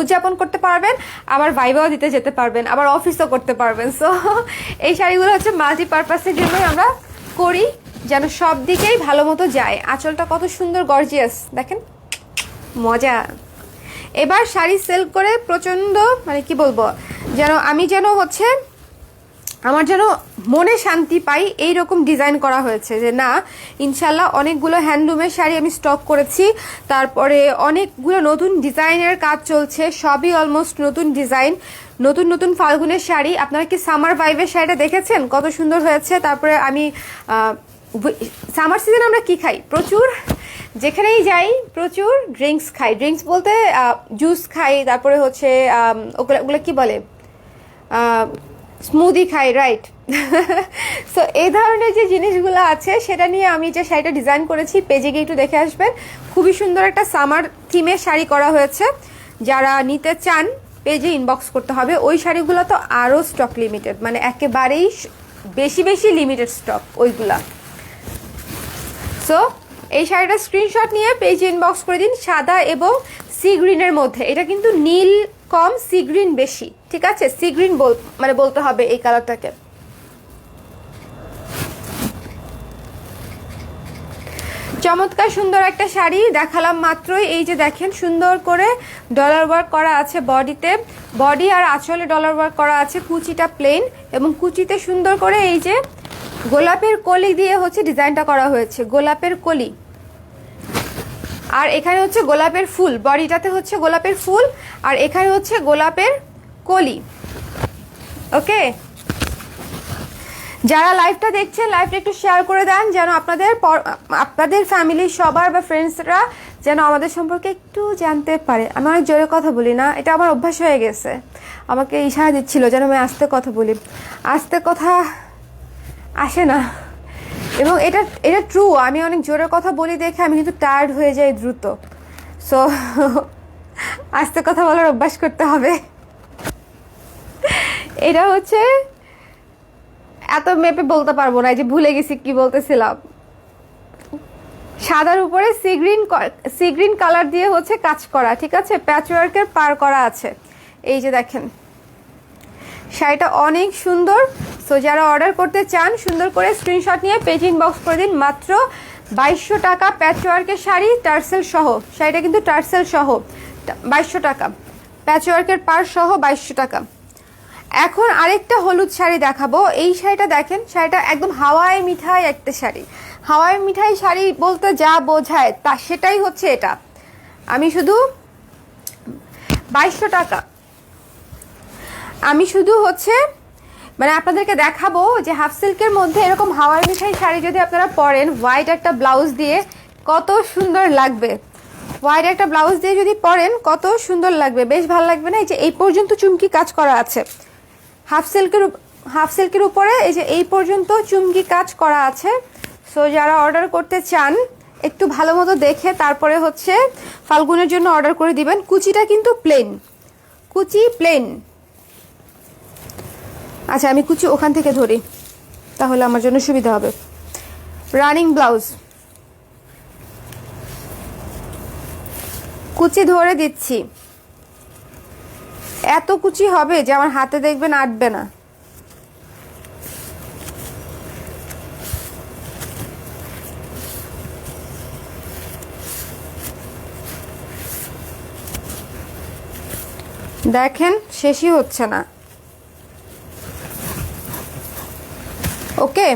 উদযাপন করতে পারবেন, আবার ভাইবাও দিতে যেতে পারবেন, আবার অফিসও করতে পারবেন। সো এই শাড়িগুলো হচ্ছে মাল্টিপারপাসের জন্যই আমরা করি, যেন সব দিকেই ভালো মতো যায়। আঁচলটা কত সুন্দর গর্জিয়াস, দেখেন মজা। এবার শাড়ি সেল করে প্রচণ্ড, মানে কি বলবো, যেন হচ্ছে আমার যেন মনে শান্তি পাই, এই রকম ডিজাইন করা হয়েছে। যে না, ইনশাল্লাহ অনেকগুলো হ্যান্ডলুমের শাড়ি আমি স্টক করেছি, তারপরে অনেকগুলো নতুন ডিজাইনের কাজ চলছে, সবই অলমোস্ট নতুন ডিজাইন, নতুন নতুন ফাল্গুনের শাড়ি। আপনারা কি সামার ভাইবের শাড়িটা দেখেছেন কত সুন্দর হয়েছে? তারপরে আমি সামার সিজনে আমরা কি খাই, প্রচুর যেখানেই যাই প্রচুর ড্রিঙ্কস খাই। ড্রিঙ্কস বলতে জুস খাই, তারপরে হচ্ছে ওগুলো কি বলে, স্মুদি খাই, রাইট? সো এই ধরনের যে জিনিসগুলো আছে সেটা নিয়ে আমি যে শাড়িটা ডিজাইন করেছি, পেজে গিয়ে একটু দেখে আসবেন। খুবই সুন্দর একটা সামার থিমের শাড়ি করা হয়েছে, যারা নিতে চান পেজে ইনবক্স করতে হবে। ওই শাড়িগুলো তো আরও স্টক লিমিটেড, মানে একেবারেই বেশি বেশি লিমিটেড স্টক ওইগুলা। সো এই শাড়িটা স্ক্রিনশট নিয়ে পেজে ইনবক্স করে দিন, সাদা এবং সি গ্রিনের মধ্যে। এটা কিন্তু নীল কম, সি গ্রিন বেশি, ঠিক আছে? সি গ্রিন মানে বলতে হবে এই কালারটাকে। চমৎকার সুন্দর একটা শাড়ি দেখালাম মাত্রই। এই যে দেখেন সুন্দর করে ডলার ওয়ার্ক করা আছে বডিতে, বডি আর আঁচলে ডলার ওয়ার্ক করা আছে, কুচিটা প্লেন এবং কুচিতে সুন্দর করে এই যে গোলাপের কলি দিয়ে হচ্ছে ডিজাইনটা করা হয়েছে, গোলাপের কলি। আর এখানে হচ্ছে গোলাপের ফুল, বডিটাতে হচ্ছে গোলাপের ফুল, আর এখানে হচ্ছে গোলাপের কলি। ওকে, যারা লাইভটা দেখছেন লাইভটা একটু শেয়ার করে দেন, যেন আপনাদের ফ্যামিলির সবার বা ফ্রেন্ডসরা যেন আমাদের সম্পর্কে একটু জানতে পারে। আমি অনেক জোরে কথা বলি না, এটা আমার অভ্যাস হয়ে গেছে। আমাকে ইশারা দিচ্ছিল যেন আমি আস্তে কথা বলি, আস্তে কথা আসে না। এবং এটা ট্রু, আমি অনেক জোরে কথা বলি দেখে আমি কিন্তু টায়ার্ড হয়ে যাই দ্রুত। সো আস্তে কথা বলার অভ্যাস করতে হবে। এটা হচ্ছে এত মেপে বলতে পারবো না, এই যে ভুলে গেছি কি বলতেছিলাম। সাদার উপরে সি গ্রিন কালার দিয়ে হচ্ছে কাজ করা, ঠিক আছে, প্যাচওয়ার্কের পার করা আছে। এই যে দেখেন শাড়িটা অনেক সুন্দর। সো যারা অর্ডার করতে চান সুন্দর করে স্ক্রিনশট নিয়ে পেজ ইনবক্স করে দিন। মাত্র 2200 টাকা প্যাচওয়ার্কের শাড়ি, টার্সেল সহ। শাড়িটা কিন্তু টার্সেল সহ 2200 টাকা, প্যাচওয়ার্কের পার সহ 2200 টাকা। এখন আরেকটা হলুদ শাড়ি দেখাবো। এই শাড়িটা দেখেন, শাড়িটা একদম হাওয়াই মিঠাই একটা শাড়ি। হাওয়াই মিঠাই শাড়ি বলতে যা বোঝায় তা সেটাই হচ্ছে এটা। আমি শুধু 2200 টাকা, আমি শুধু হচ্ছে মানে আপনাদেরকে দেখাবো যে হাফ সিল্কের মধ্যে এরকম হাওয়াই মিঠাই শাড়ি যদি আপনারা পরেন হোয়াইট একটা ব্লাউজ দিয়ে কত সুন্দর লাগবে। হোয়াইট একটা ব্লাউজ দিয়ে যদি পরেন কত সুন্দর লাগবে, বেশ ভালো লাগবে না? এই যে এই পর্যন্ত চুমকি কাজ করা আছে হাফ সিল্কের উপরে, এই যে এই পর্যন্ত চুমকি কাজ করা আছে। সো যারা অর্ডার করতে চান একটু ভালো মতো দেখে তারপরে হচ্ছে ফাল্গুনের জন্য অর্ডার করে দিবেন। কুচিটা কিন্তু প্লেন, কুচি প্লেন। আচ্ছা আমি কুচি ওখান থেকে ধরি, তাহলে আমার জন্য সুবিধা হবে। রানিং ব্লাউজ, কুচি ধরে দিচ্ছি। এত কুচি হবে যে আমার হাতে দেখবেন আটবে না। দেখেন শেষই হচ্ছে না। ওকে,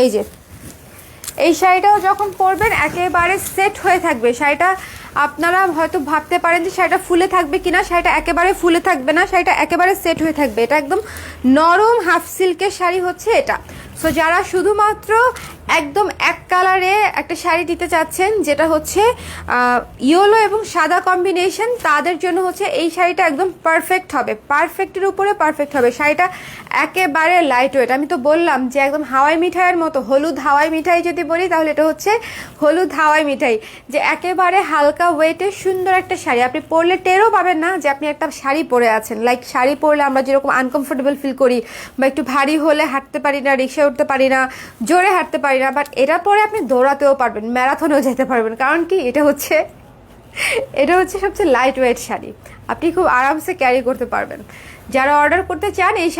এই যে এই শাড়িটাও যখন পরবেন একেবারে সেট হয়ে থাকবে শাড়িটা। আপনারা হয়তো ভাবতে পারেন যে শাড়িটা ফুলে থাকবে কিনা, শাড়িটা একেবারে ফুলে থাকবে না, শাড়িটা একেবারে সেট হয়ে থাকবে। এটা একদম নরম হাফ সিল্কের শাড়ি হচ্ছে এটা। সো যারা শুধুমাত্র একদম এক কালারে একটা শাড়ি দিতে চাচ্ছেন যেটা হচ্ছে ইয়েলো এবং সাদা কম্বিনেশন, তাদের জন্য হচ্ছে এই শাড়িটা একদম পারফেক্ট হবে, পারফেক্টের উপরে পারফেক্ট হবে। শাড়িটা একেবারে লাইট ওয়েট। আমি তো বললাম যে একদম হাওয়াই মিঠাইয়ের মতো, হলুদ হাওয়াই মিঠাই যদি বলি তাহলে এটা হচ্ছে হলুদ হাওয়াই মিঠাই, যে একেবারে হালকা ওয়েটের সুন্দর একটা শাড়ি। আপনি পরলে টেরও পাবেন না যে আপনি একটা শাড়ি পরে আছেন। লাইক শাড়ি পরলে আমরা যেরকম আনকমফোর্টেবল ফিল করি বা একটু ভারী হলে হাঁটতে পারি না, রিক্সায় উঠতে পারি না, জোরে হাঁটতে পারি না, বাট এটা পরে আপনি দৌড়াতেও পারবেন, ম্যারাথনেও যেতে পারবেন। কারণ কি এটা হচ্ছে সবচেয়ে লাইট ওয়েট শাড়ি, আপনি খুব আরামসে ক্যারি করতে পারবেন। যারা অর্ডার করতে চান এই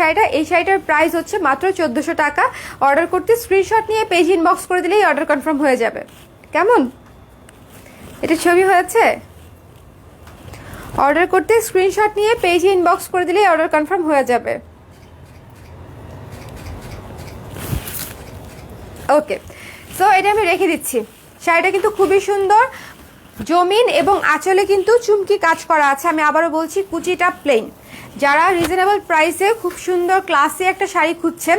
শাড়িটার প্রাইস হচ্ছে মাত্র 1400 টাকা। অর্ডার করতে স্ক্রিনশট নিয়ে পেজ ইনবক্স করে দিলেই অর্ডার কনফার্ম হয়ে যাবে। কেমন, এটা ছবি হয়েছে? অর্ডার করতে স্ক্রিনশট নিয়ে পেজ ইনবক্স করে দিলেই অর্ডার কনফার্ম হয়ে যাবে। ওকে, সো এটা আমি রেখে দিচ্ছি। শাড়িটা কিন্তু খুবই সুন্দর, জমিন এবং আঁচলে কিন্তু চুমকি কাজ করা আছে। আমি আবারও বলছি কুচিটা প্লেন। যারা রিজনেবল প্রাইসে খুব সুন্দর ক্লাসি একটা শাড়ি খুঁজছেন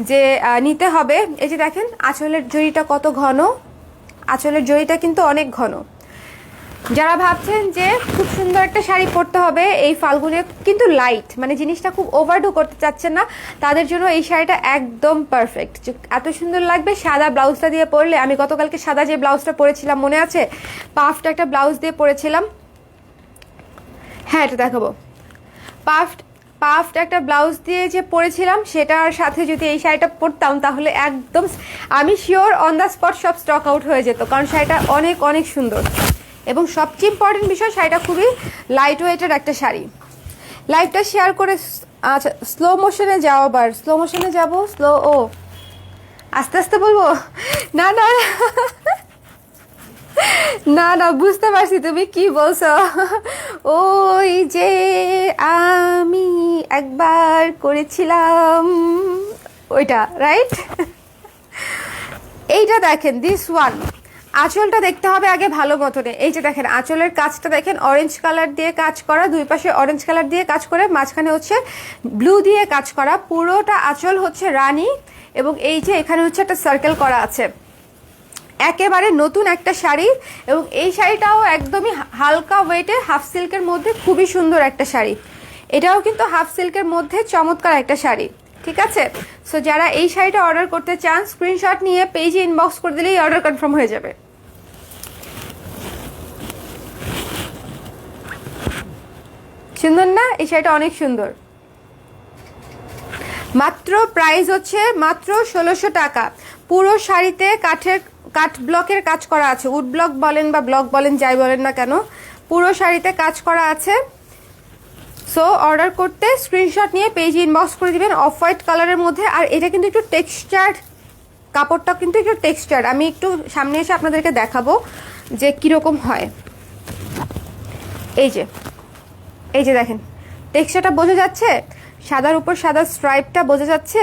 যে নিতে হবে, এই যে দেখেন আঁচলের জড়িটা কত ঘন, আঁচলের জড়িটা কিন্তু অনেক ঘন। যারা ভাবছেন যে খুব সুন্দর একটা শাড়ি পরতে হবে এই ফাল্গুনে, কিন্তু লাইট মানে জিনিসটা খুব ওভারডু করতে চাচ্ছেন না, তাদের জন্য এই শাড়িটা একদম পারফেক্ট। এত সুন্দর লাগবে সাদা ব্লাউজটা দিয়ে পরলে। আমি গতকালকে সাদা যে ব্লাউজটা পরেছিলাম মনে আছে, পাফটা একটা ব্লাউজ দিয়ে পরেছিলাম। হ্যাঁ এটা দেখাবো, পাফটা একটা ব্লাউজ দিয়ে যে পরেছিলাম সেটার সাথে যদি এই শাড়িটা পরতাম তাহলে একদম আমি শিওর অন দ্য স্পট সব স্টক আউট হয়ে যেত। কারণ শাড়িটা অনেক অনেক সুন্দর এবং সবচেয়ে ইম্পর্টেন্ট বিষয় শাড়িটা খুবই লাইট ওয়েটের একটা শাড়ি। লাইভটা শেয়ার করে, আচ্ছা স্লো মোশনে যাও, আবার স্লো মোশনে যাবো, স্লো ও আস্তে আস্তে বলবো, না না না না বুঝতে পারছি তুমি কি বলছো। ওই যে আমি একবার করেছিলাম ওইটা, রাইট? এইটা দেখেন, দিস ওয়ান আঁচলটা দেখতে হবে আগে ভালো মতনে। এই যে দেখেন আঁচলের কাজটা দেখেন, অরেঞ্জ কালার দিয়ে কাজ করা, দুই পাশে অরেঞ্জ কালার দিয়ে কাজ করে, মাঝখানে হচ্ছে ব্লু দিয়ে কাজ করা, পুরোটা আঁচল হচ্ছে রানী। এবং এই যে এখানে হচ্ছে একটা সার্কেল করা আছে, একেবারে নতুন একটা শাড়ি। এবং এই শাড়িটাও একদমই হালকা ওয়েটে হাফ সিল্কের মধ্যে খুবই সুন্দর একটা শাড়ি। এটাও কিন্তু হাফ সিল্কের মধ্যে চমৎকার একটা শাড়ি, ঠিক আছে। সো যারা এই শাড়িটা অর্ডার করতে চান স্ক্রিনশট নিয়ে পেজে ইনবক্স করে দিলেই অর্ডার কনফার্ম হয়ে যাবে। সুন্দর না? এই শাড়িটা অনেক সুন্দর। মাত্র প্রাইস হচ্ছে মাত্র 1600 টাকা। পুরো শাড়িতে কাঠ ব্লকের কাজ করা আছে, উড ব্লক বলেন বা ব্লক বলেন, যাই বলেন না কেন, পুরো শাড়িতে কাজ করা আছে। সো অর্ডার করতে স্ক্রিনশট নিয়ে পেজে ইনবক্স করে দিবেন, অফ হোয়াইট কালারের মধ্যে। আর এটা কিন্তু একটু টেক্সচার, কাপড়টা কিন্তু একটু টেক্সচার। আমি একটু সামনে এসে আপনাদেরকে দেখাবো যে কীরকম হয়। এই যে দেখেন টেক্সচারটা বোঝা যাচ্ছে, সাদার উপর সাদা স্ট্রাইপটা বোঝা যাচ্ছে,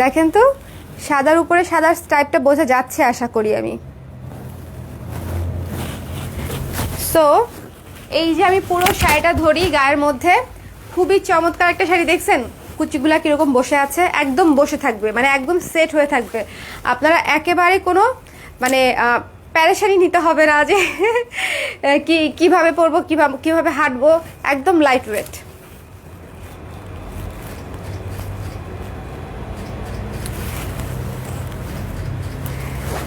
দেখেন তো সাদার উপরে সাদা স্ট্রাইপটা বোঝা যাচ্ছে আশা করি আমি। সো এই যে আমি পুরো শাড়িটা ধরি গায়ের মধ্যে, খুবই চমৎকার একটা শাড়ি। দেখছেন কুচিগুলা কিরকম বসে আছে, একদম বসে থাকবে, মানে একদম সেট হয়ে থাকবে। আপনারা একেবারে কোনো মানে প্যারেশানি নিতে হবে না যে কিভাবে পরবো, কিভাবে হাঁটবো, একদম লাইট ওয়েট।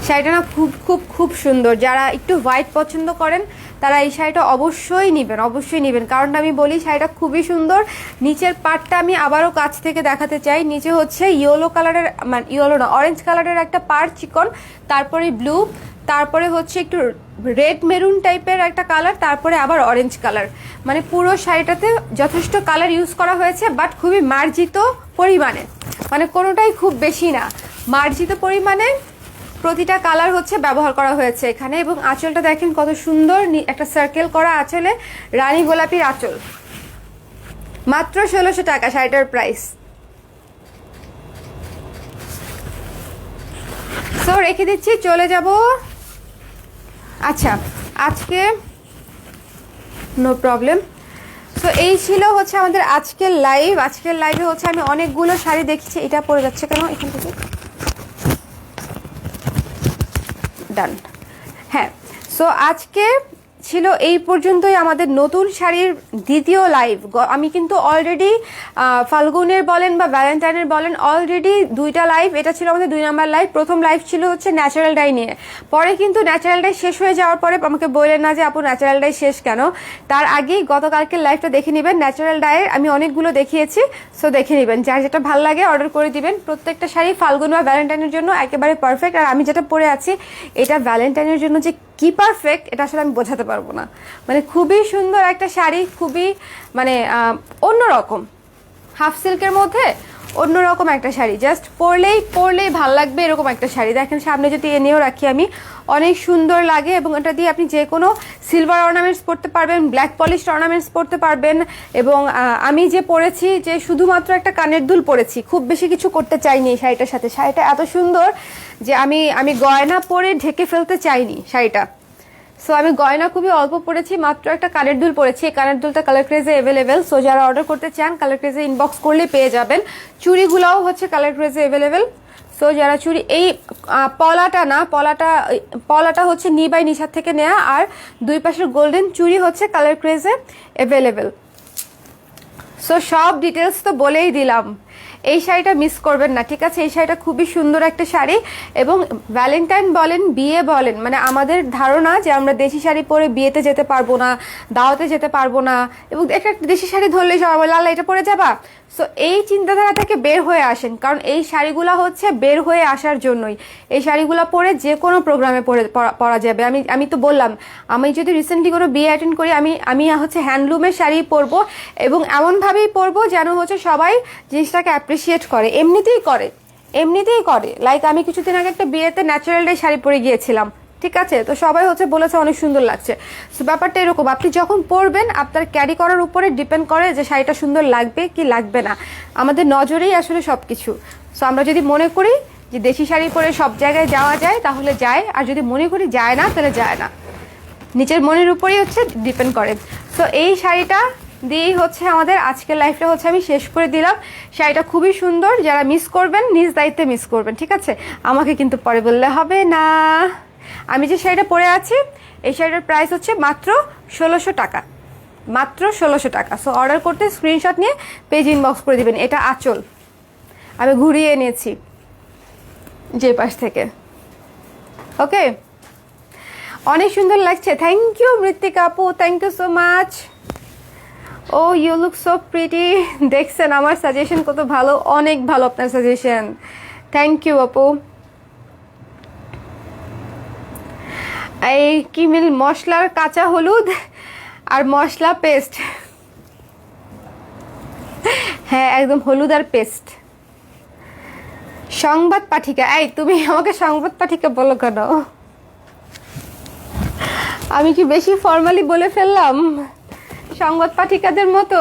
শাড়িটা না খুব খুব খুব সুন্দর। যারা একটু হোয়াইট পছন্দ করেন তারা এই শাড়িটা অবশ্যই নেবেন, কারণ আমি বলি শাড়িটা খুবই সুন্দর। নিচের পার্টটা আমি আবারও কাছ থেকে দেখাতে চাই। নিচে হচ্ছে ইয়েলো কালারের, মানে ইয়েলো না, অরেঞ্জ কালারের একটা পার্ট চিকন, তারপরে ব্লু, তারপরে হচ্ছে একটু রেড মেরুন টাইপের একটা কালার, তারপরে আবার অরেঞ্জ কালার। মানে পুরো শাড়িটাতে যথেষ্ট কালার ইউজ করা হয়েছে, বাট খুবই মার্জিত পরিমাণে, মানে কোনোটাই খুব বেশি না, মার্জিত পরিমাণে প্রতিটা কালার হচ্ছে ব্যবহার করা হয়েছে এখানে। এবং আঁচলটা দেখেন কত সুন্দর, একটা সার্কেল করা আঁচলে, রানী গোলাপির আঁচল। মাত্র 1600 টাকা শাড়িটার প্রাইস। সো রেখে দিচ্ছি, চলে যাব। আচ্ছা আজকে নো প্রবলেম। তো এই ছিল হচ্ছে আমাদের আজকের লাইভ। আজকের লাইভে হচ্ছে আমি অনেকগুলো শাড়ি দেখছি। এটা পরে যাচ্ছে কেন এখান থেকে? ডান। হ্যাঁ, সো আজকে ছিল এই পর্যন্তই আমাদের নতুন শাড়ির দ্বিতীয় লাইভ। আমি কিন্তু অলরেডি ফাল্গুনের বলেন বা ভ্যালেন্টাইনের বলেন, অলরেডি দুইটা লাইভ, এটা ছিল আমাদের 2 নাম্বার লাইভ। প্রথম লাইভ ছিল হচ্ছে ন্যাচারাল ডাই নিয়ে। পরে কিন্তু ন্যাচারাল ডাই শেষ হয়ে যাওয়ার পরে আমাকে বললেন না যে আপু ন্যাচারাল ডাই শেষ কেন। তার আগেই গতকালকের লাইভটা দেখে নেবেন, ন্যাচারাল ডাইয়ের আমি অনেকগুলো দেখিয়েছি। সো দেখে নেবেন, যার যেটা ভালো লাগে অর্ডার করে দিবেন। প্রত্যেকটা শাড়ি ফাল্গুন বা ভ্যালেন্টাইনের জন্য একেবারে পারফেক্ট। আর আমি যেটা পরে আছি এটা ভ্যালেন্টাইনের জন্য যে কি পারফেক্ট এটা আসলে আমি বোঝাতে পারবো না। মানে খুবই সুন্দর একটা শাড়ি, খুবই মানে অন্যরকম, হাফ সিল্কের মধ্যে অন্যরকম একটা শাড়ি। জাস্ট পরলেই ভাল লাগবে এরকম একটা শাড়ি। দেখেন সামনে যদি এনেও রাখি আমি, অনেক সুন্দর লাগে। এবং এটা দিয়ে আপনি যে কোনো সিলভার অর্নামেন্টস পরতে পারবেন, ব্ল্যাক পলিশ অর্নামেন্টস পরতে পারবেন। এবং আমি যে পরেছি, যে শুধুমাত্র একটা কানের দুল পরেছি, খুব বেশি কিছু করতে চাইনি এই শাড়িটার সাথে। শাড়িটা এত সুন্দর যে আমি গয়না পরে ঢেকে ফেলতে চাইনি শাড়িটা। সো আমি গয়না খুবই অল্প পরেছি, মাত্র একটা কানের দুল পরেছি। এই কানের দুলটা কালার ক্রেজে অ্যাভেলেবেল। সো যারা অর্ডার করতে চান কালার ক্রেজে ইনবক্স করলে পেয়ে যাবেন। চুড়িগুলাও হচ্ছে কালার ক্রেজে অ্যাভেলেবেল। সো যারা চুড়ি, এই পলাটা হচ্ছে নি বাই নিশার থেকে নেওয়া, আর দুই পাশের গোল্ডেন চুড়ি হচ্ছে কালার ক্রেজে অ্যাভেলেবেল। সো সব ডিটেলস তো বলেই দিলাম, এই শাড়িটা মিস করবেন না, ঠিক আছে। এই শাড়িটা খুবই সুন্দর একটা শাড়ি। এবং ভ্যালেন্টাইন বলেন, বিয়ে বলেন, মানে আমাদের ধারণা যে আমরা দেশি শাড়ি পরে বিয়েতে যেতে পারবো না, দাওয়াতে যেতে পারবো না, এবং একটা দেশি শাড়ি ধরলেই সবাই বলে আল্লাহ এটা পরে যাবা। সো এই চিন্তাধারা থেকে বের হয়ে আসেন, কারণ এই শাড়িগুলো হচ্ছে বের হয়ে আসার জন্যই। এই শাড়িগুলো পরে যে কোনো প্রোগ্রামে পরা যাবে। আমি তো বললাম, আমি যদি রিসেন্টলি কোনো বিয়ে অ্যাটেন্ড করি, আমি হচ্ছে হ্যান্ডলুমের শাড়ি পরবো, এবং এমনভাবেই পরবো যেন হচ্ছে সবাই জিনিসটাকে অ্যাপ্রিসিয়েট করে, এমনিতেই করে। লাইক আমি কিছুদিন আগে একটা বিয়েতে ন্যাচারাল ডে শাড়ি পরে গিয়েছিলাম, ঠিক আছে। তো সবাই হচ্ছে বলেছে অনেক সুন্দর লাগছে। সো ব্যাপারটা এরকম, আপনি যখন পরবেন আপনার ক্যারি করার উপরে ডিপেন্ড করে যে শাড়িটা সুন্দর লাগবে কি লাগবে না। আমাদের নজরেই আসলে সব কিছু। সো আমরা যদি মনে করি যে দেশি শাড়ি পরে সব জায়গায় যাওয়া যায় তাহলে যায়, আর যদি মনে করি যায় না তাহলে যায় না, নিচের মনের উপরেই হচ্ছে ডিপেন্ড করে। সো এই শাড়িটা দিয়েই হচ্ছে আমাদের আজকের লাইফটা হচ্ছে আমি শেষ করে দিলাম। শাড়িটা খুবই সুন্দর, যারা মিস করবেন নিজ দায়িত্বে মিস করবেন, ঠিক আছে? আমাকে কিন্তু পরে বললে হবে না। আমি যে শাড়িটা পরে আছি এই শাড়িটার প্রাইস হচ্ছে মাত্র 1600 টাকা, মাত্র 1600 টাকা। সো অর্ডার করতে স্ক্রিনশট নিয়ে পেজ ইনবক্স করে দিবেন। এটা আঁচল, আমি ঘুরিয়ে এনেছি যে পাশ থেকে। ওকে, অনেক সুন্দর লাগছে। থ্যাংক ইউ মৃত্তিকা আপু, thank you so much. Oh you look so pretty. দেখছেন আমার সাজেশন কত ভালো, অনেক ভালো আপনার সাজেশন, থ্যাংক ইউ আপু। এই কি মিল, মশলার কাঁচা হলুদ আর মশলা পেস্ট। হ্যাঁ একদম হলুদ আর পেস্ট। সংবাদ পাঠিকা, এই তুমি আমাকে সংবাদ পাঠিকা বলো কেন? আমি কি বেশি ফর্মালি বলে ফেললাম সংবাদ পাঠিকাদের মতো?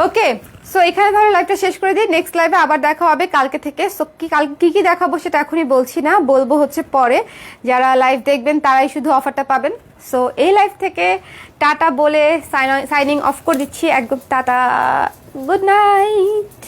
ওকে, সো এখানে তাহলে লাইভটা শেষ করে দিই। নেক্সট লাইভে আবার দেখা হবে কালকে থেকে। সো কালকে কি দেখাবো সেটা এখনই বলছি না, বলবো হচ্ছে পরে। যারা লাইভ দেখবেন তারাই শুধু অফারটা পাবেন। সো এই লাইভ থেকে টাটা বলে সাইনিং অফ করে দিচ্ছি একদম। Tata, good night.